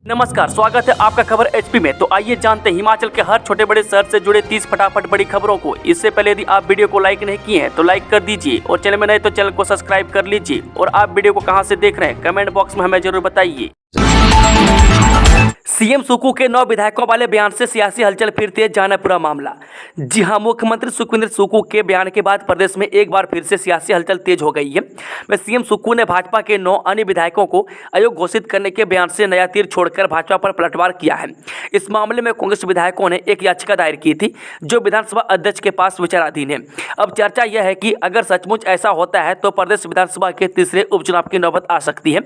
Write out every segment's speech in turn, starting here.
नमस्कार, स्वागत है आपका खबर एचपी में। तो आइए जानते हैं हिमाचल के हर छोटे बड़े शहर से जुड़े 30 फटाफट बड़ी खबरों को। इससे पहले यदि आप वीडियो को लाइक नहीं किए हैं तो लाइक कर दीजिए और चैनल में नए तो चैनल को सब्सक्राइब कर लीजिए। और आप वीडियो को कहां से देख रहे हैं कमेंट बॉक्स में हमें जरूर बताइए। सीएम सुक्खू के 9 विधायकों वाले बयान से सियासी हलचल फिर तेज, जाना पूरा मामला। जी हां, मुख्यमंत्री सुखविंदर सुक्खू के बयान के बाद प्रदेश में एक बार फिर से सियासी हलचल तेज हो गई है। वह सीएम सुक्खू ने भाजपा के 9 अन्य विधायकों को अयोग्य घोषित करने के बयान से नया तीर छोड़कर भाजपा पर पलटवार किया है। इस मामले में कांग्रेस विधायकों ने एक याचिका दायर की थी जो विधानसभा अध्यक्ष के पास विचाराधीन है। अब चर्चा यह है कि अगर सचमुच ऐसा होता है तो प्रदेश विधानसभा के तीसरे उपचुनाव की नौबत आ सकती है।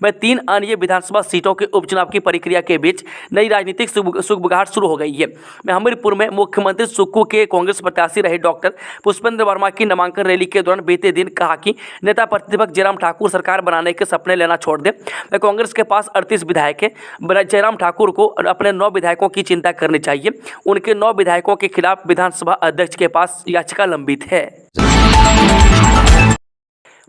वह 3 अन्य विधानसभा सीटों के उपचुनाव की प्रक्रिया के बीच नई राजनीतिक सुगबुगाहट शुरू हो गई है। हमीरपुर में मुख्यमंत्री सुक्खू के कांग्रेस प्रत्याशी रहे डॉक्टर पुष्पेंद्र वर्मा की नामांकन रैली के दौरान बीते दिन कहा कि नेता प्रतिपक्ष जयराम ठाकुर सरकार बनाने के सपने लेना छोड़ दे। कांग्रेस के पास 38 विधायक है। जयराम ठाकुर को अपने 9 विधायकों की चिंता करनी चाहिए। उनके 9 विधायकों के खिलाफ विधानसभा अध्यक्ष के पास याचिका लंबित है।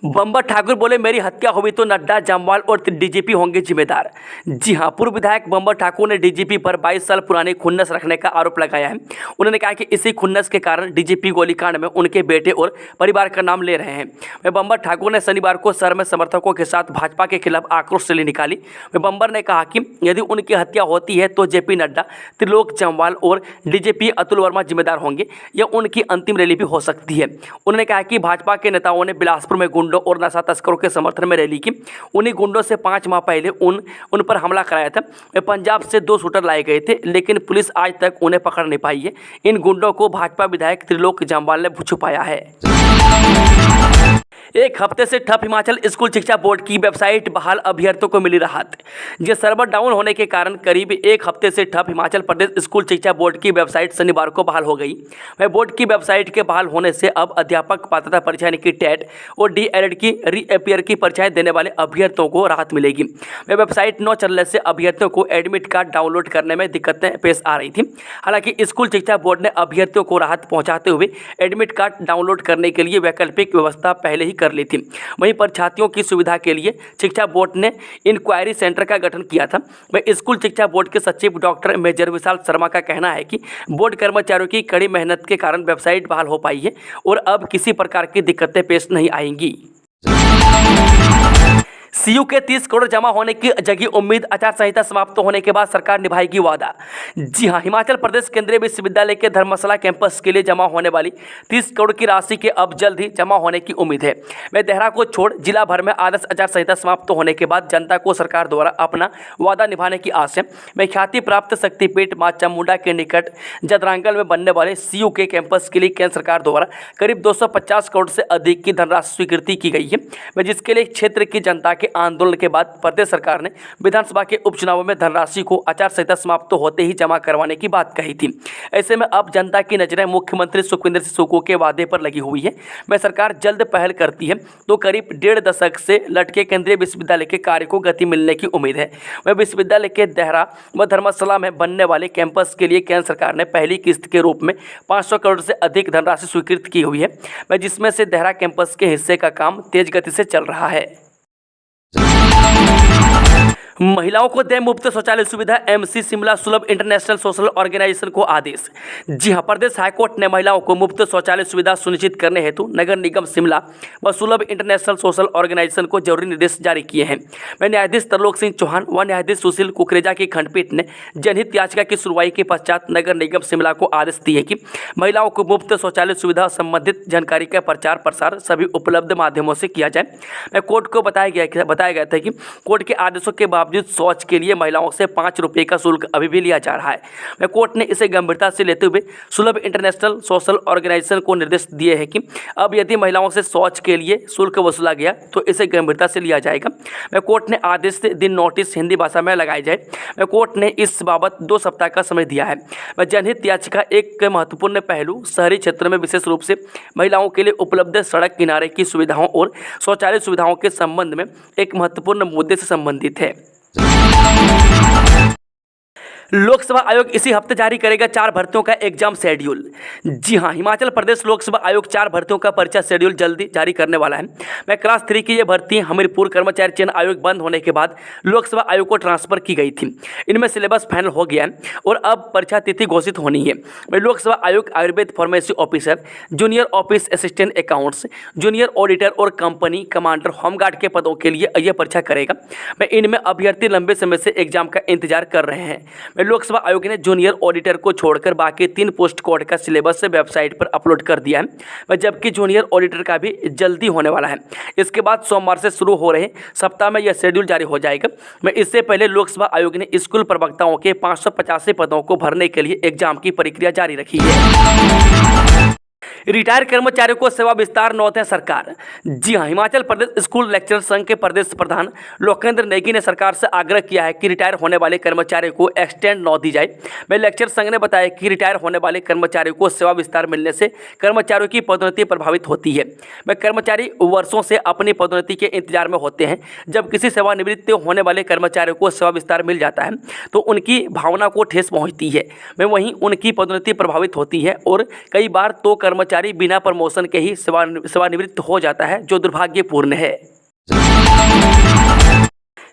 बम्बर ठाकुर बोले, मेरी हत्या हुई तो नड्डा, जम्वाल और डीजीपी होंगे जिम्मेदार। जी हां, पूर्व विधायक बम्बर ठाकुर ने डीजीपी पर 22 साल पुरानी खुन्नस रखने का आरोप लगाया है। उन्होंने कहा कि इसी खुन्नस के कारण डीजीपी गोलीकांड में उनके बेटे और परिवार का नाम ले रहे हैं। वह बम्बर ठाकुर ने शनिवार को शहर में समर्थकों के साथ भाजपा के खिलाफ आक्रोश रैली निकाली। वह बम्बर ने कहा कि यदि उनकी हत्या होती है तो जेपी नड्डा, त्रिलोक जम्वाल और डीजीपी अतुल वर्मा जिम्मेदार होंगे। यह उनकी अंतिम रैली भी हो सकती है। उन्होंने कहा कि भाजपा के नेताओं ने बिलासपुर में गुंडों और नशा तस्करों के समर्थन में रैली की। उन्हीं गुंडों से 5 माह पहले उन पर हमला कराया था। वे पंजाब से 2 शूटर लाए गए थे, लेकिन पुलिस आज तक उन्हें पकड़ नहीं पाई है। इन गुंडों को भाजपा विधायक त्रिलोक जम्वाल ने छुपाया है। एक हफ्ते से ठप हिमाचल स्कूल शिक्षा बोर्ड की वेबसाइट, बहाल अभ्यर्थियों को मिली राहत। ये सर्वर डाउन होने के कारण करीब एक हफ्ते से ठप हिमाचल प्रदेश स्कूल शिक्षा बोर्ड की वेबसाइट शनिवार को बहाल हो गई। वह बोर्ड की वेबसाइट के बहाल होने से अब अध्यापक पात्रता परीक्षा यानी कि टेट और डीएलएड की रीअपियर की परीक्षाएं देने वाले अभ्यर्थियों को राहत मिलेगी। वह वेबसाइट न चलने से अभ्यर्थियों को एडमिट कार्ड डाउनलोड करने में दिक्कतें पेश आ रही थी। हालांकि स्कूल शिक्षा बोर्ड ने अभ्यर्थियों को राहत पहुंचाते हुए एडमिट कार्ड डाउनलोड करने के लिए वैकल्पिक व्यवस्था पहले ही कर ली थी। वहीं परीक्षार्थियों की सुविधा के लिए शिक्षा बोर्ड ने इंक्वायरी सेंटर का गठन किया था। वह स्कूल शिक्षा बोर्ड के सचिव डॉक्टर मेजर विशाल शर्मा का कहना है कि बोर्ड कर्मचारियों की कड़ी मेहनत के कारण वेबसाइट बहाल हो पाई है और अब किसी प्रकार की दिक्कतें पेश नहीं आएंगी। सीयू के 30 करोड़ जमा होने की जगी उम्मीद, आचार संहिता समाप्त होने के बाद सरकार निभाएगी वादा। जी हां, हिमाचल प्रदेश केंद्रीय विश्वविद्यालय के धर्मशाला कैंपस के लिए जमा होने वाली 30 करोड़ की राशि के अब जल्द ही जमा होने की उम्मीद है। वह देहरा को छोड़ जिला भर में आदर्श आचार संहिता समाप्त होने के बाद जनता को सरकार द्वारा अपना वादा निभाने की आस है। वह ख्याति प्राप्त शक्तिपीठ मां चामुंडा के निकट जदरांगल में बनने वाले सीयू के कैंपस के लिए केंद्र सरकार द्वारा करीब 250 करोड़ से अधिक की धनराशि स्वीकृति की गई है। वह जिसके लिए क्षेत्र की जनता के आंदोलन के बाद प्रदेश सरकार ने विधानसभा के उपचुनावों में धनराशि को आचार संहिता समाप्त होते ही जमा करवाने की बात कही थी। ऐसे में अब जनता की नजरें मुख्यमंत्री सुखविंदर सुक्खू के वादे पर लगी हुई है। वह सरकार जल्द पहल करती है तो करीब 1.5 दशक से लटके केंद्रीय विश्वविद्यालय के कार्य को गति मिलने की उम्मीद है। वह विश्वविद्यालय के देहरा व धर्मशाला में बनने वाले कैंपस के लिए केंद्र सरकार ने पहली किस्त के रूप में 500 करोड़ से अधिक धनराशि स्वीकृत की हुई है। वह जिसमें से देहरा कैंपस के हिस्से का काम तेज गति से चल रहा है। महिलाओं को दे मुफ्त शौचालय सुविधा, एमसी शिमला सुलभ इंटरनेशनल सोशल ऑर्गेनाइजेशन को आदेश। जी हां, प्रदेश हाईकोर्ट ने महिलाओं को मुफ्त शौचालय सुविधा सुनिश्चित करने हेतु नगर निगम शिमला व सुलभ इंटरनेशनल सोशल ऑर्गेनाइजेशन को जरूरी निर्देश जारी किए हैं। वह न्यायाधीश तरलोक सिंह चौहान व न्यायाधीश सुशील कुकरेजा की खंडपीठ ने जनहित याचिका की सुनवाई के पश्चात नगर निगम शिमला को आदेश दिए कि महिलाओं को मुफ्त शौचालय सुविधा संबंधित जानकारी का प्रचार प्रसार सभी उपलब्ध माध्यमों से किया जाए। कोर्ट को बताया गया था कि कोर्ट के आदेशों के बावजूद शौच के लिए महिलाओं से 5 रुपये का शुल्क अभी भी लिया जा रहा है। कोर्ट ने इसे गंभीरता से लेते हुए सुलभ इंटरनेशनल सोशल ऑर्गेनाइजेशन को निर्देश दिए हैं कि अब यदि महिलाओं से शौच के लिए शुल्क वसूला गया तो इसे गंभीरता से लिया जाएगा। कोर्ट ने आदेश दिन नोटिस हिंदी भाषा में लगाए जाए। कोर्ट ने इस बाबत 2 सप्ताह का समय दिया है। जनहित याचिका एक महत्वपूर्ण पहलू शहरी क्षेत्र में विशेष रूप से महिलाओं के लिए उपलब्ध सड़क किनारे की सुविधाओं और शौचालय सुविधाओं के संबंध में एक महत्वपूर्ण मुद्दे से संबंधित है। लोकसभा आयोग इसी हफ्ते जारी करेगा 4 भर्तियों का एग्जाम शेड्यूल। जी हां, हिमाचल प्रदेश लोकसभा आयोग 4 भर्तियों का परीक्षा शेड्यूल जल्दी जारी करने वाला है। मैं क्लास 3 की ये भर्ती हमीरपुर कर्मचारी चयन आयोग बंद होने के बाद लोकसभा आयोग को ट्रांसफर की गई थी। इनमें सिलेबस फाइनल हो गया है और अब परीक्षा तिथि घोषित होनी है। मैं लोकसभा आयोग Ayurveda pharmacy officer, junior office assistant accounts, junior auditor और कंपनी कमांडर होमगार्ड के पदों के लिए यह परीक्षा करेगा। मैं इनमें अभ्यर्थी लंबे समय से एग्जाम का इंतजार कर रहे हैं। लोकसभा आयोग ने जूनियर ऑडिटर को छोड़कर बाकी 3 पोस्ट कोड का सिलेबस वेबसाइट पर अपलोड कर दिया है, जबकि जूनियर ऑडिटर का भी जल्दी होने वाला है। इसके बाद सोमवार से शुरू हो रहे सप्ताह में यह शेड्यूल जारी हो जाएगा। मैं इससे पहले लोकसभा आयोग ने स्कूल प्रवक्ताओं के 585 पदों को भरने के लिए एग्जाम की प्रक्रिया जारी रखी है। रिटायर कर्मचारियों को सेवा विस्तार नौत है सरकार। जी हां, हिमाचल प्रदेश स्कूल लेक्चरर संघ के प्रदेश प्रधान लोकेंद्र नेगी ने सरकार से आग्रह किया है कि रिटायर होने वाले कर्मचारियों को एक्सटेंड नौत दी जाए। मैं लेक्चरर संघ ने बताया कि रिटायर होने वाले कर्मचारियों को सेवा विस्तार मिलने से कर्मचारियों की पदोन्नति प्रभावित होती है। मैं कर्मचारी वर्षों से अपनी पदोन्नति के इंतजार में होते हैं। जब किसी सेवानिवृत्त होने वाले कर्मचारियों को सेवा विस्तार मिल जाता है तो उनकी भावना को ठेस पहुँचती है। मैं वहीं उनकी पदोन्नति प्रभावित होती है और कई बार तो कर्मचारी बिना प्रमोशन के ही सेवानिवृत्त हो जाता है, जो दुर्भाग्यपूर्ण है।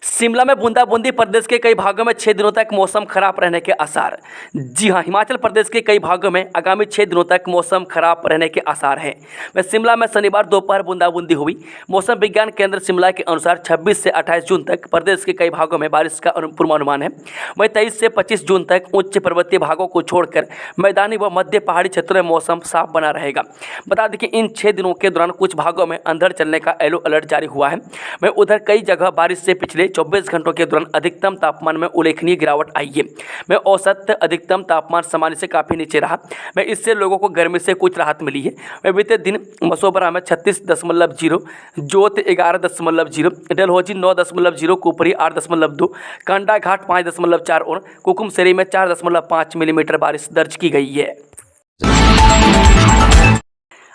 शिमला में बूंदाबूंदी, प्रदेश के कई भागों में 6 दिनों तक मौसम खराब रहने के आसार। जी हां, हिमाचल प्रदेश के कई भागों में आगामी 6 दिनों तक मौसम खराब रहने के आसार हैं। वह शिमला में शनिवार दोपहर बूंदाबूंदी हुई। मौसम विज्ञान केंद्र शिमला के अनुसार 26 से 28 जून तक प्रदेश के कई भागों में बारिश का पूर्वानुमान है। वहीं 23 से 25 जून तक उच्च पर्वतीय भागों को छोड़कर मैदानी व मध्य पहाड़ी क्षेत्रों में मौसम साफ बना रहेगा। बता दें कि इन 6 दिनों के दौरान कुछ भागों में अंधड़ चलने का येलो अलर्ट जारी हुआ है। वहीं उधर कई जगह बारिश से पिछले 24 घंटों के दौरान अधिकतम तापमान में उल्लेखनीय गिरावट आई है। मैं औसत अधिकतम तापमान सामान्य से काफ़ी नीचे रहा। मैं इससे लोगों को गर्मी से कुछ राहत मिली है। मैं बीते दिन मसोबरा में 36.0, जोत 11.0, डलहौजी 9.0, कुपरी 8.2, कांडा घाट 5.4 और कुकुमसेरी में 4.5 मिलीमीटर बारिश दर्ज की गई है।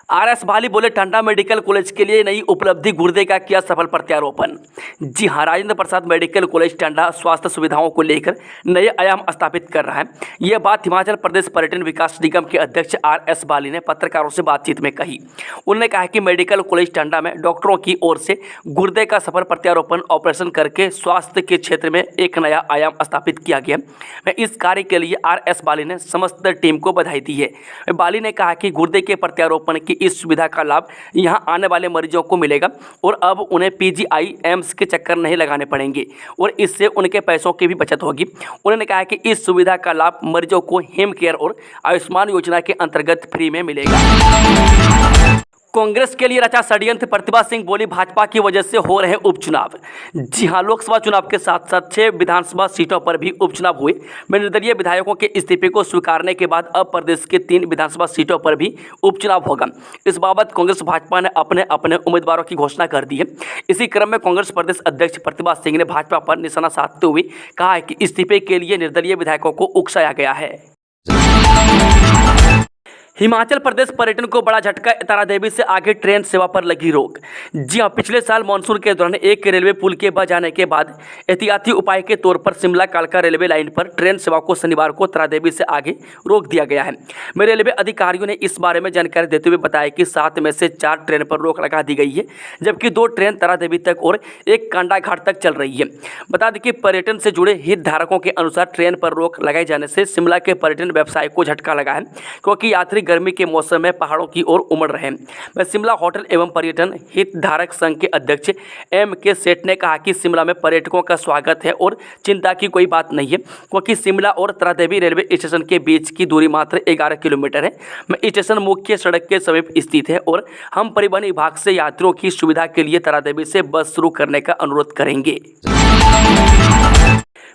RS बाली बोले, टांडा मेडिकल कॉलेज के लिए नई उपलब्धि, गुर्दे का किया सफल प्रत्यारोपण। जी हां, राजेंद्र प्रसाद मेडिकल कॉलेज टांडा स्वास्थ्य सुविधाओं को लेकर नए आयाम स्थापित कर रहा है। यह बात हिमाचल प्रदेश पर्यटन विकास निगम के अध्यक्ष RS बाली ने पत्रकारों से बातचीत में कही। उन्होंने कहा कि मेडिकल कॉलेज टांडा में डॉक्टरों की ओर से गुर्दे का सफल प्रत्यारोपण ऑपरेशन करके स्वास्थ्य के क्षेत्र में एक नया आयाम स्थापित किया गया। मैं इस कार्य के लिए RS बाली ने समस्त टीम को बधाई दी है। बाली ने कहा कि गुर्दे के प्रत्यारोपण की इस सुविधा का लाभ यहां आने वाले मरीजों को मिलेगा और अब उन्हें PGI एम्स के चक्कर नहीं लगाने पड़ेंगे और इससे उनके पैसों की भी बचत होगी। उन्होंने कहा कि इस सुविधा का लाभ मरीजों को हिम केयर और आयुष्मान योजना के अंतर्गत फ्री में मिलेगा। कांग्रेस के लिए रचा षड्यंत्र, प्रतिभा सिंह बोली, भाजपा की वजह से हो रहे उपचुनाव। जी हां, लोकसभा चुनाव के साथ साथ 6 विधानसभा सीटों पर भी उपचुनाव हुए। निर्दलीय विधायकों के इस्तीफे को स्वीकारने के बाद अब प्रदेश के 3 विधानसभा सीटों पर भी उपचुनाव होगा। इस बाबत कांग्रेस भाजपा ने अपने अपने उम्मीदवारों की घोषणा कर दी है। इसी क्रम में कांग्रेस प्रदेश अध्यक्ष प्रतिभा सिंह ने भाजपा पर निशाना साधते हुए कहा है कि इस्तीफे के लिए निर्दलीय विधायकों को उकसाया गया है। हिमाचल प्रदेश पर्यटन को बड़ा झटका, तारादेवी से आगे ट्रेन सेवा पर लगी रोक। जी हां, पिछले साल मानसून के दौरान एक रेलवे पुल के बह जाने के बाद एहतियाती उपाय के तौर पर शिमला कालका रेलवे लाइन पर ट्रेन सेवा को शनिवार को तारादेवी से आगे रोक दिया गया है। में रेलवे अधिकारियों ने इस बारे में जानकारी देते हुए बताया कि 7 में से 4 ट्रेन पर रोक लगा दी गई है, जबकि 2 ट्रेन तारादेवी तक और 1 कांडा घाट तक चल रही है। बता दें कि पर्यटन से जुड़े हितधारकों के अनुसार ट्रेन पर रोक लगाए जाने से शिमला के पर्यटन व्यवसाय को झटका लगा है, क्योंकि यात्री गर्मी के मौसम में पहाड़ों की ओर उमड़ रहे हैं। मैं शिमला होटल एवं पर्यटन हितधारक संघ के अध्यक्ष MK सेठ ने कहा कि शिमला में पर्यटकों का स्वागत है और चिंता की कोई बात नहीं है, क्योंकि शिमला और तारादेवी रेलवे स्टेशन के बीच की दूरी मात्र 11 किलोमीटर है। मैं स्टेशन मुख्य सड़क के समीप स्थित है और हम परिवहन विभाग से यात्रियों की सुविधा के लिए तारादेवी से बस शुरू करने का अनुरोध करेंगे।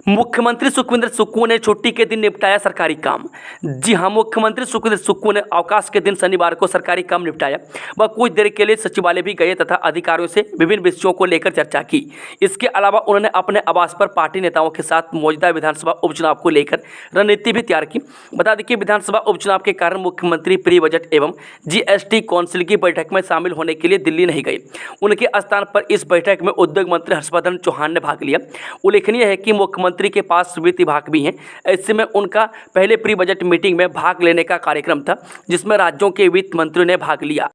मुख्यमंत्री सुखविंदर सुक्खू ने छुट्टी के दिन निपटाया सरकारी काम। जी हां, मुख्यमंत्री सुखविंदर सुक्खू ने अवकाश के दिन शनिवार को सरकारी काम निपटाया। वह कुछ देर के लिए सचिवालय भी गए तथा अधिकारियों से विभिन्न विषयों को लेकर चर्चा की। इसके अलावा उन्होंने अपने आवास पर पार्टी नेताओं के साथ मौजूदा विधानसभा उपचुनाव को लेकर रणनीति भी तैयार की। बता दें कि विधानसभा उपचुनाव के कारण मुख्यमंत्री प्री बजट एवं GST काउंसिल की बैठक में शामिल होने के लिए दिल्ली नहीं गए। उनके स्थान पर इस बैठक में उद्योग मंत्री हर्षवर्धन चौहान ने भाग लिया। उल्लेखनीय है कि मुख्यमंत्री मंत्री के पास वित्त विभाग भी हैं। ऐसे में उनका पहले प्री बजट मीटिंग में भाग लेने का कार्यक्रम था, जिसमें राज्यों के वित्त मंत्रियों ने भाग लिया।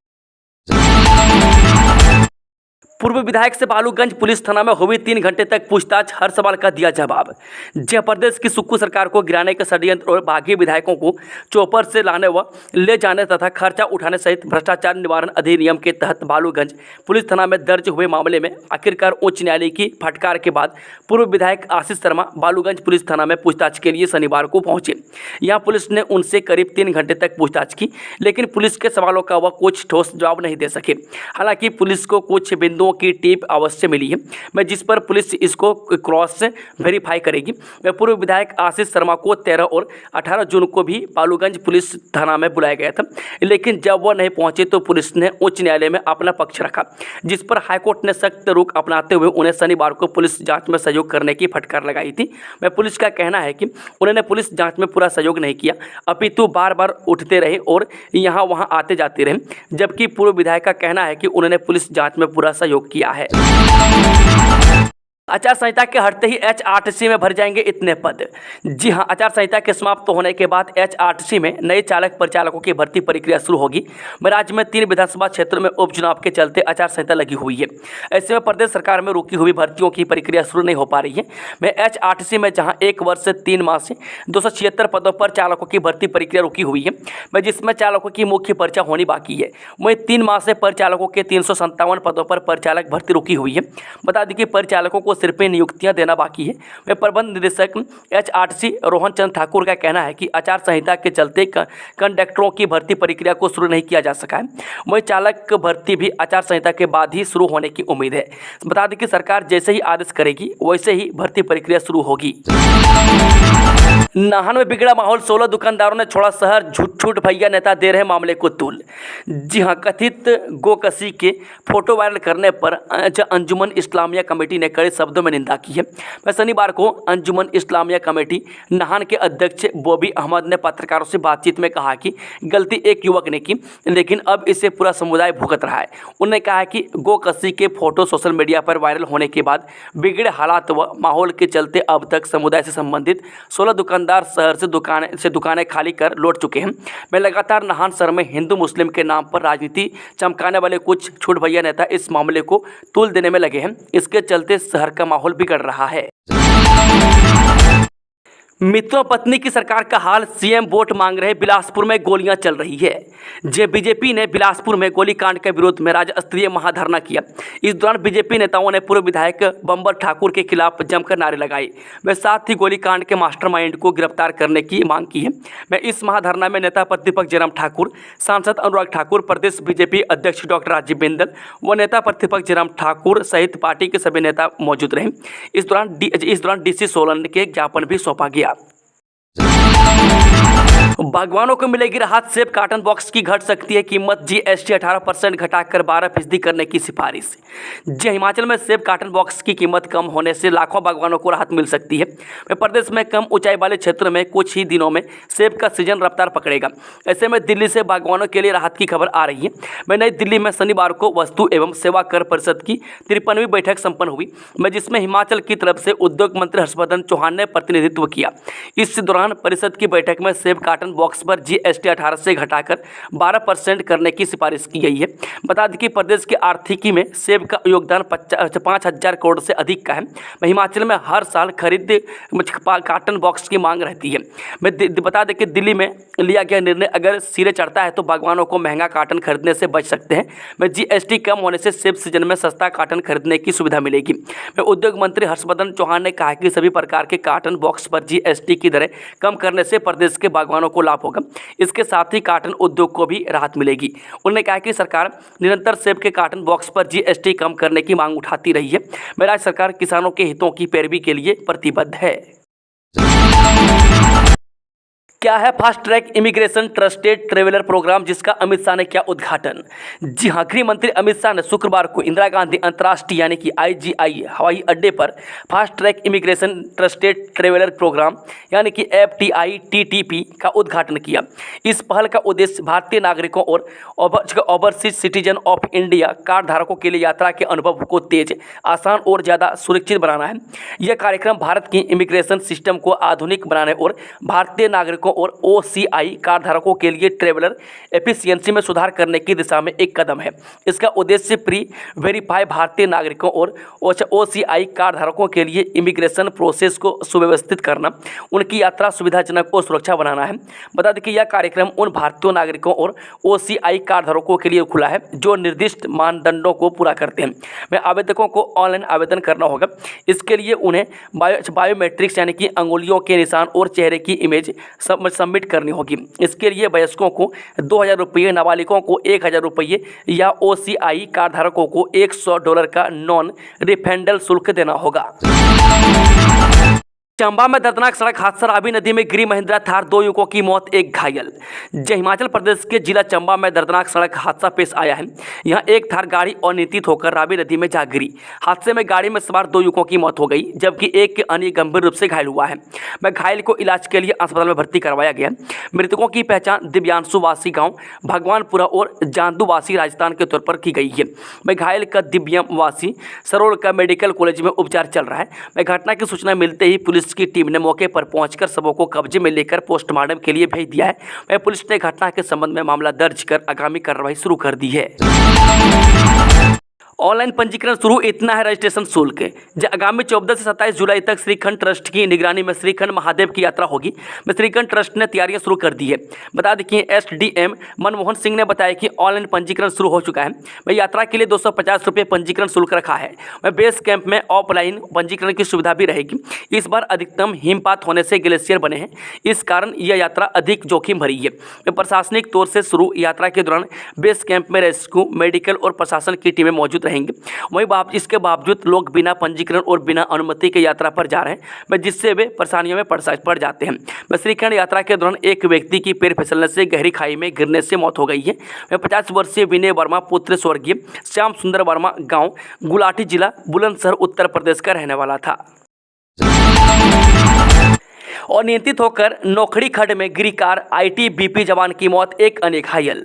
पूर्व विधायक से बालूगंज पुलिस थाना में हुई 3 घंटे तक पूछताछ, हर सवाल का दिया जवाब। जय प्रदेश की सुक्खू सरकार को गिराने के षड्यंत्र और बागी विधायकों को चौपर से लाने व ले जाने तथा खर्चा उठाने सहित भ्रष्टाचार निवारण अधिनियम के तहत बालूगंज पुलिस थाना में दर्ज हुए मामले में आखिरकार उच्च न्यायालय की फटकार के बाद पूर्व विधायक आशीष शर्मा बालूगंज पुलिस थाना में पूछताछ के लिए शनिवार को पहुंचे। यहाँ पुलिस ने उनसे करीब 3 घंटे तक पूछताछ की, लेकिन पुलिस के सवालों का वह कुछ ठोस जवाब नहीं दे सके। हालांकि पुलिस को कुछ बिंदुओं की टेप अवश्य मिली है, मैं जिस पर पुलिस इसको क्रॉस से वेरीफाई करेगी। मैं पूर्व विधायक आशीष शर्मा को 13 और 18 जून को भी बालूगंज पुलिस थाना में बुलाया गया था, लेकिन जब वह नहीं पहुंचे तो पुलिस ने उच्च न्यायालय में अपना पक्ष रखा, जिस पर हाईकोर्ट ने सख्त रुख अपनाते हुए उन्हें शनिवार को पुलिस जांच में सहयोग करने की फटकार लगाई थी। मैं पुलिस का कहना है कि उन्होंने पुलिस जांच में पूरा सहयोग नहीं किया, अपितु बार बार उठते रहे और यहाँ वहाँ आते जाते रहे, जबकि पूर्व विधायक का कहना है कि उन्होंने पुलिस जांच में पूरा सहयोग किया है। आचार संहिता के हटते ही HRTC में भर जाएंगे इतने पद। जी हां, आचार संहिता के समाप्त होने के बाद HRTC में नए चालक परिचालकों की भर्ती प्रक्रिया शुरू होगी। राज्य में 3 विधानसभा क्षेत्रों में उपचुनाव के चलते आचार संहिता लगी हुई है। ऐसे में प्रदेश सरकार में रुकी हुई भर्तियों की प्रक्रिया शुरू नहीं हो पा रही है। मैं HRTC में जहां 1 वर्ष से 3 माह से 276 पदों पर चालकों की भर्ती प्रक्रिया रुकी हुई है, मैं जिसमें चालकों की मुख्य पर्चा होनी बाकी है, वहीं 3 माह से परिचालकों के 357 पदों पर परिचालक भर्ती रुकी हुई है। बता दें कि परिचालकों को सिर्फ नियुक्तियां देना बाकी है। वे प्रबंध निदेशक HRTC रोहन चंद्र ठाकुर का कहना है कि आचार संहिता के चलते कंडक्टरों की भर्ती प्रक्रिया को शुरू नहीं किया जा सका है। वही चालक भर्ती भी आचार संहिता के बाद ही शुरू होने की उम्मीद है। बता दें कि सरकार जैसे ही आदेश करेगी वैसे ही भर्ती प्रक्रिया शुरू होगी। नाहन में बिगड़ा माहौल, 16 दुकानदारों ने छोड़ा शहर, झूठ भैया नेता दे रहे मामले को तूल। जी हां, कथित गोकशी के फोटो वायरल करने पर अंजुमन इस्लामिया कमेटी ने कड़े शब्दों में निंदा की है। वह शनिवार को अंजुमन इस्लामिया कमेटी नाहन के अध्यक्ष बॉबी अहमद ने पत्रकारों से बातचीत में कहा कि गलती एक युवक ने की, लेकिन अब इसे पूरा समुदाय भुगत रहा है। उन्होंने कहा कि गोकशी के फोटो सोशल मीडिया पर वायरल होने के बाद बिगड़े हालात व माहौल के चलते अब तक समुदाय से संबंधित 16 दुकानदार शहर से दुकानें खाली कर लौट चुके हैं। मैं लगातार नाहन शहर में हिंदू मुस्लिम के नाम पर राजनीति चमकाने वाले कुछ झूठ भैया नेता इस मामले को तूल देने में लगे हैं। इसके चलते शहर का माहौल बिगड़ रहा है। मित्रों, पत्नी की सरकार का हाल, सीएम वोट मांग रहे, बिलासपुर में गोलियां चल रही है। बीजेपी ने बिलासपुर में गोलीकांड के विरोध में राज्य स्तरीय महाधरना किया। इस दौरान बीजेपी नेताओं ने पूर्व विधायक बंबर ठाकुर के खिलाफ जमकर नारे लगाए। वे साथ ही गोलीकांड के मास्टरमाइंड को गिरफ्तार करने की मांग की है। मैं इस महाधरना में नेता प्रतिपक्ष जयराम ठाकुर, सांसद अनुराग ठाकुर, प्रदेश बीजेपी अध्यक्ष डॉक्टर राजीव बिंदल व नेता प्रतिपक्ष जयराम ठाकुर सहित पार्टी के सभी नेता मौजूद रहे। इस दौरान DC सोलन के ज्ञापन भी सौंपा गया। बागवानों को मिलेगी राहत, सेब कार्टन बॉक्स की घट सकती है कीमत, GST 18% घटाकर 12% करने की सिफारिश। हिमाचल में सेब कार्टन बॉक्स की कीमत कम होने से लाखों बागवानों को राहत मिल सकती है। प्रदेश में कम ऊंचाई वाले क्षेत्र में कुछ ही दिनों में सेब का सीजन रफ्तार पकड़ेगा। ऐसे में दिल्ली से बागवानों के लिए राहत की खबर आ रही है। मैं नई दिल्ली में शनिवार को वस्तु एवं सेवा कर परिषद की 53वीं बैठक संपन्न हुई, जिसमें हिमाचल की तरफ से उद्योग मंत्री हर्षवर्धन चौहान ने प्रतिनिधित्व किया। इस दौरान परिषद की बैठक में सेब कार्टन बॉक्स पर GST 18 से घटाकर 12% करने की सिफारिश की गई है। बता दें कि प्रदेश की आर्थिकी में सेब का योगदान 5,000 करोड़ से अधिक का है। हिमाचल में हर साल खरीद कार्टन बॉक्स की मांग रहती है। मैं बता दें कि दिल्ली में लिया गया निर्णय अगर सिरे चढ़ता है तो बागवानों को महंगा कार्टन खरीदने से बच सकते हैं। GST कम होने से सेब सीजन में सस्ता कार्टन खरीदने की सुविधा मिलेगी। उद्योग मंत्री हर्षवर्धन चौहान ने कहा कि सभी प्रकार के कार्टन बॉक्स पर GST की दरें कम करने से प्रदेश के बागवानों को लाभ होगा। इसके साथ ही कार्टन उद्योग को भी राहत मिलेगी। उन्होंने कहा कि सरकार निरंतर सेब के कार्टन बॉक्स पर GST कम करने की मांग उठाती रही है। राज्य सरकार किसानों के हितों की पैरवी के लिए प्रतिबद्ध है। क्या है fast track immigration trusted traveller programme, जिसका अमित शाह ने किया उद्घाटन। जी हां, गृह मंत्री अमित शाह ने शुक्रवार को इंदिरा गांधी अंतर्राष्ट्रीय यानी कि IGI हवाई अड्डे पर fast track immigration trusted traveller programme यानी कि FTI-TTP का उद्घाटन किया। इस पहल का उद्देश्य भारतीय नागरिकों और overseas citizen of India card धारकों के लिए यात्रा के अनुभव को तेज, आसान और ज़्यादा सुरक्षित बनाना है। यह कार्यक्रम भारत की इमिग्रेशन सिस्टम को आधुनिक बनाने और भारतीय नागरिकों और OCI कार्ड धारकों के लिए ट्रेवलर एफिशिएंसी में सुधार करने की दिशा में एक कदम है। इसका उद्देश्य प्री वेरीफाई भारतीय नागरिकों और OCI कार्ड धारकों के लिए इमिग्रेशन प्रोसेस को सुव्यवस्थित करना, उनकी यात्रा सुविधाजनक और सुरक्षा बनाना है। बता दें कि यह कार्यक्रम उन भारतीय नागरिकों और OCI कार्ड धारकों के लिए खुला है जो निर्दिष्ट मानदंडों को पूरा करते हैं। में आवेदकों को ऑनलाइन आवेदन करना होगा। इसके लिए उन्हें बायोमेट्रिक्स यानी कि अंगुलियों के निशान और चेहरे की इमेज सबमिट करनी होगी। इसके लिए वयस्कों को 2,000 रुपये, नाबालिगों को 1,000 रुपये या OCI कार्ड धारकों को $100 का नॉन रिफंडेबल शुल्क देना होगा। चंबा में दर्दनाक सड़क हादसा, रावी नदी में गिरी महिंद्रा थार, 2 युवकों की मौत, 1 घायल। हिमाचल प्रदेश के जिला चंबा में दर्दनाक सड़क हादसा पेश आया है। यहां एक थार गाड़ी अनियंत्रित होकर रावी नदी में जा गिरी। हादसे में गाड़ी में सवार 2 युवकों की मौत हो गई, जबकि एक के अन्य गंभीर रूप से घायल हुआ है। घायल को इलाज के लिए अस्पताल में भर्ती करवाया गया। मृतकों की पहचान दिव्यांशु वासी गाँव भगवानपुरा और जांदू वासी राजस्थान के तौर पर की गई है। घायल का दिव्यम वासी सरोल का मेडिकल कॉलेज में उपचार चल रहा है। घटना की सूचना मिलते ही पुलिस की टीम ने मौके पर पहुंचकर शवों को कब्जे में लेकर पोस्टमार्टम के लिए भेज दिया है। वहीं पुलिस ने घटना के संबंध में मामला दर्ज कर आगामी कार्रवाई शुरू कर दी है। ऑनलाइन पंजीकरण शुरू, इतना है रजिस्ट्रेशन शुल्क। आगामी 14 से 27 जुलाई तक श्रीखंड ट्रस्ट की निगरानी में श्रीखंड महादेव की यात्रा होगी। श्रीखंड ट्रस्ट ने तैयारियां शुरू कर दी है। बता दें कि SDM मनमोहन सिंह ने बताया कि ऑनलाइन पंजीकरण शुरू हो चुका है। यात्रा के लिए 250 रुपये पंजीकरण शुल्क रखा है। बेस कैंप में ऑफलाइन पंजीकरण की सुविधा भी रहेगी। इस बार अधिकतम हिमपात होने से ग्लेशियर बने हैं, इस कारण यह यात्रा अधिक जोखिम भरी है। प्रशासनिक तौर से शुरू यात्रा के दौरान बेस कैंप में रेस्क्यू, मेडिकल और प्रशासन की टीमें मौजूद रहेंगे। वहीं इसके बावजूद लोग बिना पंजीकरण और बिना अनुमति के यात्रा पर जा रहे हैं, जिससे वे परेशानियों में पड़ जाते हैं। श्रीखंड यात्रा के दौरान एक व्यक्ति की पैर फिसलने से गहरी खाई में गिरने से मौत हो गई है। 50 वर्षीय विनय वर्मा पुत्र स्वर्गीय श्याम सुंदर वर्मा गांव गुलाटी, जिला बुलंदशहर, उत्तर प्रदेश का रहने वाला था। अनियंत्रित होकर नोखड़ी खड्ड में गिरी कार, ITBP जवान की मौत, 1 अन्य घायल।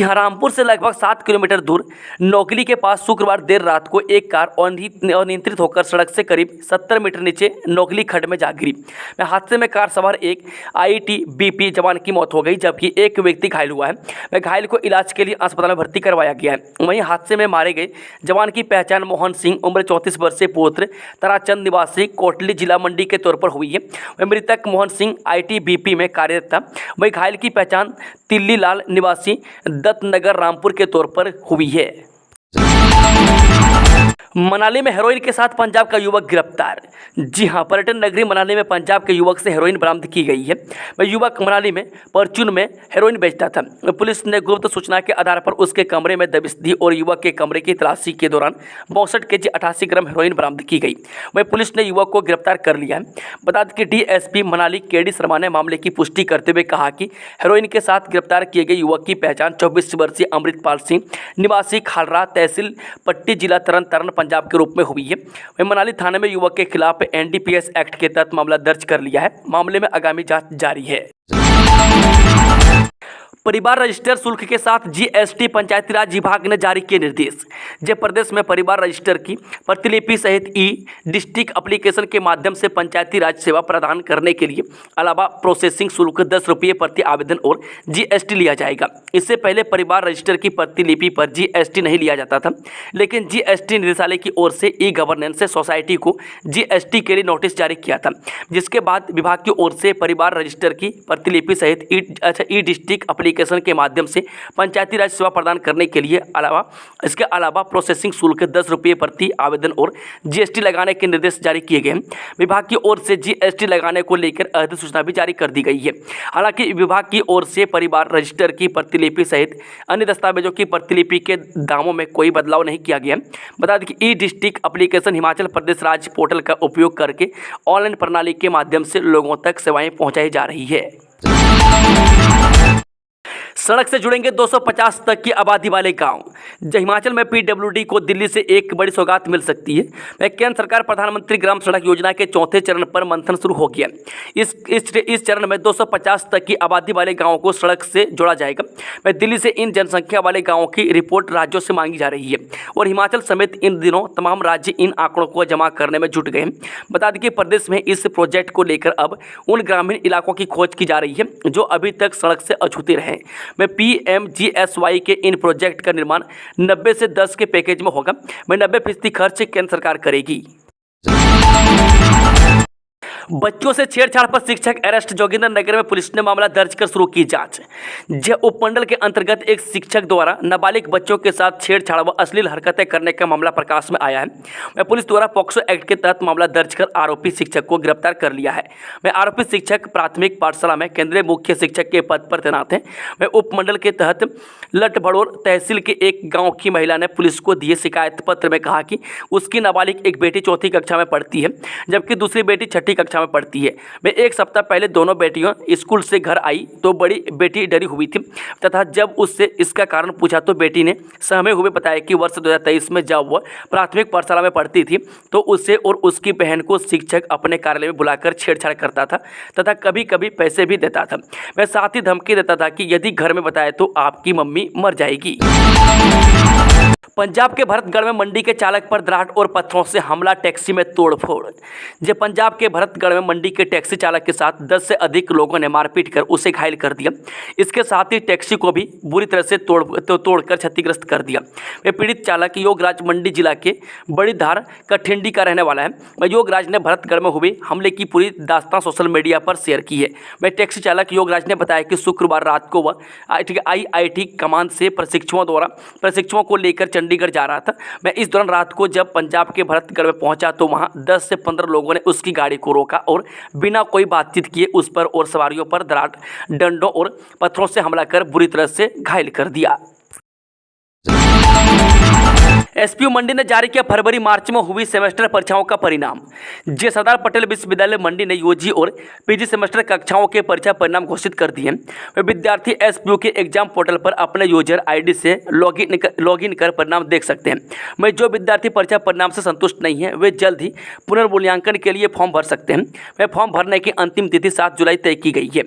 रामपुर से लगभग 7 किलोमीटर दूर नोखली के पास शुक्रवार देर रात को एक कार अनियंत्रित होकर सड़क से करीब 70 मीटर नीचे नोखली खड्ड में जा गिरी। हादसे में कार सवार एक ITBP जवान की मौत हो गई, जबकि एक व्यक्ति घायल हुआ है। घायल को इलाज के लिए अस्पताल में भर्ती करवाया गया है। वहीं हादसे में मारे गए जवान की पहचान मोहन सिंह उम्र 34 वर्षीय पुत्र ताराचंद निवासी कोटली, जिला मंडी के तौर पर हुई है। मृतक मोहन सिंह ITBP में कार्यरत था। वहीं घायल की पहचान तिल्ली लाल निवासी दत्तनगर रामपुर के तौर पर हुई है। मनाली में हेरोइन के साथ पंजाब का युवक गिरफ्तार। जी हां, पर्यटन नगरी मनाली में पंजाब के युवक से हेरोइन बरामद की गई है। वह युवक मनाली में परचून में हेरोइन बेचता था। पुलिस ने गुप्त सूचना के आधार पर उसके कमरे में दबिश दी और युवक के कमरे की तलाशी के दौरान 62 kg 88 ग्राम हेरोइन बरामद की गई। वहीं पुलिस ने युवक को गिरफ्तार कर लिया है। बता दें कि DSP मनाली KD शर्मा ने मामले की पुष्टि करते हुए कहा कि हेरोइन के साथ गिरफ्तार किए गए युवक की पहचान 24 वर्षीय अमृतपाल सिंह निवासी खालरा, तहसील पट्टी, जिला तरन तारण, पंजाब के रूप में हुई है। वहीं मनाली थाने में युवक के खिलाफ NDPS एक्ट के तहत मामला दर्ज कर लिया है। मामले में आगामी जांच जारी है। परिवार रजिस्टर शुल्क के साथ GST पंचायती राज विभाग ने जारी किए निर्देश। जब प्रदेश में परिवार रजिस्टर की प्रतिलिपि सहित डिस्ट्रिक्ट एप्लीकेशन के माध्यम से पंचायती राज सेवा प्रदान करने के लिए अलावा प्रोसेसिंग शुल्क 10 रुपये प्रति आवेदन और GST लिया जाएगा। इससे पहले परिवार रजिस्टर की प्रतिलिपि पर GST नहीं लिया जाता था, लेकिन GST निदेशालय की ओर से E-गवर्नेंस सोसाइटी को GST के लिए नोटिस जारी किया था, जिसके बाद विभाग की ओर से परिवार रजिस्टर की प्रतिलिपि सहित डिस्ट्रिक्ट एप्लीकेशन के माध्यम से पंचायती राज सेवा प्रदान करने के लिए इसके अलावा प्रोसेसिंग शुल्क 10 रुपये प्रति आवेदन और GST लगाने के निर्देश जारी किए गए हैं। विभाग की ओर से GST लगाने को लेकर अधिसूचना भी जारी कर दी गई है। हालांकि विभाग की ओर से परिवार रजिस्टर की प्रतिलिपि सहित अन्य दस्तावेजों की प्रतिलिपि के दामों में कोई बदलाव नहीं किया गया। बता दें कि डिस्ट्रिक्ट एप्लीकेशन हिमाचल प्रदेश राज्य पोर्टल का उपयोग करके ऑनलाइन प्रणाली के माध्यम से लोगों तक सेवाएं पहुंचाई जा रही है। सड़क से जुड़ेंगे 250 तक की आबादी वाले गांव। हिमाचल में पीडब्ल्यूडी को दिल्ली से एक बड़ी सौगात मिल सकती है। केंद्र सरकार प्रधानमंत्री ग्राम सड़क योजना के चौथे चरण पर मंथन शुरू हो गया। इस चरण में 250 तक की आबादी वाले गांवों को सड़क से जोड़ा जाएगा। दिल्ली से इन जनसंख्या वाले गाँवों की रिपोर्ट राज्यों से मांगी जा रही है और हिमाचल समेत इन दिनों तमाम राज्य इन आंकड़ों को जमा करने में जुट गए हैं। बता दें कि प्रदेश में इस प्रोजेक्ट को लेकर अब उन ग्रामीण इलाकों की खोज की जा रही है जो अभी तक सड़क से अछूते रहे। PMGSY के इन प्रोजेक्ट का निर्माण 90 से 10 के पैकेज में होगा। 90% खर्च केंद्र सरकार करेगी। बच्चों से छेड़छाड़ पर शिक्षक अरेस्ट। जोगिंद्रनगर में पुलिस ने मामला दर्ज कर शुरू की जांच। उपमंडल के अंतर्गत एक शिक्षक द्वारा नाबालिग बच्चों के साथ छेड़छाड़ व अश्लील हरकतें करने का मामला प्रकाश में आया है। पुलिस द्वारा पॉक्सो एक्ट के तहत मामला दर्ज कर आरोपी शिक्षक को गिरफ्तार कर लिया है। आरोपी शिक्षक प्राथमिक पाठशाला में केंद्रीय मुख्य शिक्षक के पद पर तैनात है। उपमंडल के तहत लटभड़ोर तहसील के एक गाँव की महिला ने पुलिस को दिए शिकायत पत्र में कहा कि उसकी नाबालिग एक बेटी 4वीं कक्षा में पढ़ती है जबकि दूसरी बेटी 6ठी कक्षा में पढ़ती है। एक सप्ताह पहले दोनों बेटियां स्कूल से घर आई तो बड़ी बेटी डरी हुई थी तथा जब उससे इसका कारण पूछा तो बेटी ने सहमे हुए बताया कि वर्ष 2023 में जब वह प्राथमिक पाठशाला में पढ़ती थी तो उससे और उसकी बहन को शिक्षक अपने कार्यालय में बुलाकर छेड़छाड़ करता था तथा कभी कभी पैसे भी देता था। वह साथ ही धमकी देता था कि यदि घर में बताए तो आपकी मम्मी मर जाएगी। पंजाब के भरतगढ़ में मंडी के चालक पर दराट और पत्थरों से हमला, टैक्सी में तोड़फोड़। पंजाब के भरतगढ़ में मंडी के टैक्सी चालक के साथ 10 से अधिक लोगों ने मारपीट कर उसे घायल कर दिया। इसके साथ ही टैक्सी को भी बुरी तरह से तोड़कर क्षतिग्रस्त कर दिया। वह पीड़ित चालक योगराज मंडी जिला के बड़ी धार कठिंडी का रहने वाला है। योगराज ने भरतगढ़ में हुए हमले की पूरी दास्तान सोशल मीडिया पर शेयर की है। टैक्सी चालक योगराज ने बताया कि शुक्रवार रात को वह IIT कमान से प्रशिक्षुओं को लेकर चंडीगढ़ जा रहा था। इस दौरान रात को जब पंजाब के भरतगढ़ में पहुंचा तो वहां 10 से 15 लोगों ने उसकी गाड़ी को रोका और बिना कोई बातचीत किए उस पर और सवारियों पर दराट, डंडों और पत्थरों से हमला कर बुरी तरह से घायल कर दिया। एसपीयू मंडी ने जारी किया फरवरी मार्च में हुई सेमेस्टर परीक्षाओं का परिणाम। सरदार पटेल विश्वविद्यालय मंडी ने यूजी और पीजी सेमेस्टर कक्षाओं के परीक्षा परिणाम घोषित कर दिए। वे विद्यार्थी एसपीयू के एग्जाम पोर्टल पर अपने यूजर आईडी से लॉगिन कर परिणाम देख सकते हैं। जो विद्यार्थी परीक्षा परिणाम से संतुष्ट नहीं है वे जल्द ही पुनर्मूल्यांकन के लिए फॉर्म भर सकते हैं। फॉर्म भरने की अंतिम तिथि 7 जुलाई तय की गई है।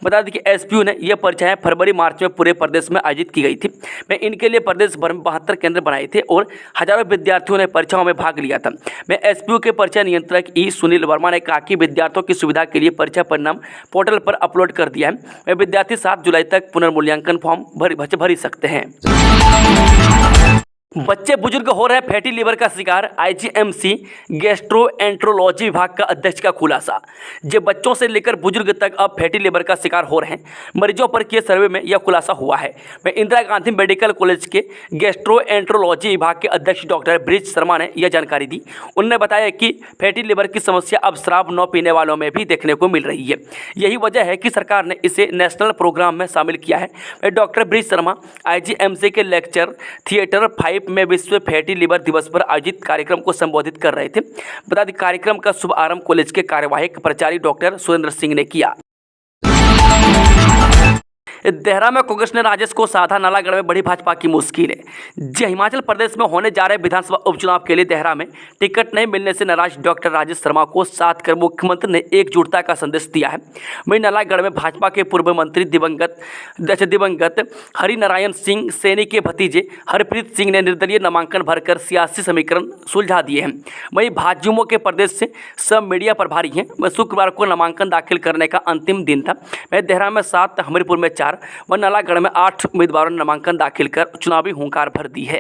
बता दें कि एसपीयू ने यह परीक्षाएं फरवरी मार्च में पूरे प्रदेश में आयोजित की गई थी। इनके लिए प्रदेश भर में 72 केंद्र बनाए थे और हजारों विद्यार्थियों ने परीक्षाओं में भाग लिया था। एसपीयू के परीक्षा नियंत्रक सुनील वर्मा ने कहा कि विद्यार्थियों की सुविधा के लिए परीक्षा परिणाम पोर्टल पर अपलोड कर दिया है। विद्यार्थी 7 जुलाई तक पुनर्मूल्यांकन फॉर्म भर सकते हैं। बच्चे बुजुर्ग हो रहे फैटी लीवर का शिकार, आईजीएमसी गैस्ट्रोएंट्रोलॉजी विभाग का अध्यक्ष का खुलासा। बच्चों से लेकर बुजुर्ग तक अब फैटी लीवर का शिकार हो रहे हैं। मरीजों पर किए सर्वे में यह खुलासा हुआ है। इंदिरा गांधी मेडिकल कॉलेज के गैस्ट्रोएंट्रोलॉजी विभाग के अध्यक्ष डॉक्टर ब्रिज शर्मा ने यह जानकारी दी। उन्होंने बताया कि फैटी लीवर की समस्या अब शराब न पीने वालों में भी देखने को मिल रही है। यही वजह है कि सरकार ने इसे नेशनल प्रोग्राम में शामिल किया है। डॉक्टर ब्रिज शर्मा आईजीएमसी के लेक्चर थिएटर 5 में विश्व फैटी लीवर दिवस पर आयोजित कार्यक्रम को संबोधित कर रहे थे। बता दें कार्यक्रम का शुभारंभ कॉलेज के कार्यवाहक प्राचार्य डॉक्टर सुरेंद्र सिंह ने किया। देहरा में कांग्रेस ने राजेश को साधा, नालागढ़ में बढ़ी भाजपा की मुश्किल है। हिमाचल प्रदेश में होने जा रहे विधानसभा उपचुनाव के लिए देहरा में टिकट नहीं मिलने से नाराज डॉक्टर राजेश शर्मा को साथ कर मुख्यमंत्री ने एकजुटता का संदेश दिया है। वहीं नालागढ़ में भाजपा के पूर्व मंत्री दिवंगत हरिनारायण सिंह सैनी के भतीजे हरप्रीत सिंह ने निर्दलीय नामांकन भरकर सियासी समीकरण सुलझा दिए हैं। वहीं भाजयुमो के प्रदेश से सब मीडिया प्रभारी हैं। शुक्रवार को नामांकन दाखिल करने का अंतिम दिन था। देहरा में 7, हमीरपुर में 4 व नालागढ़ में 8 उम्मीदवारों ने नामांकन दाखिल कर चुनावी हुंकार भर दी है।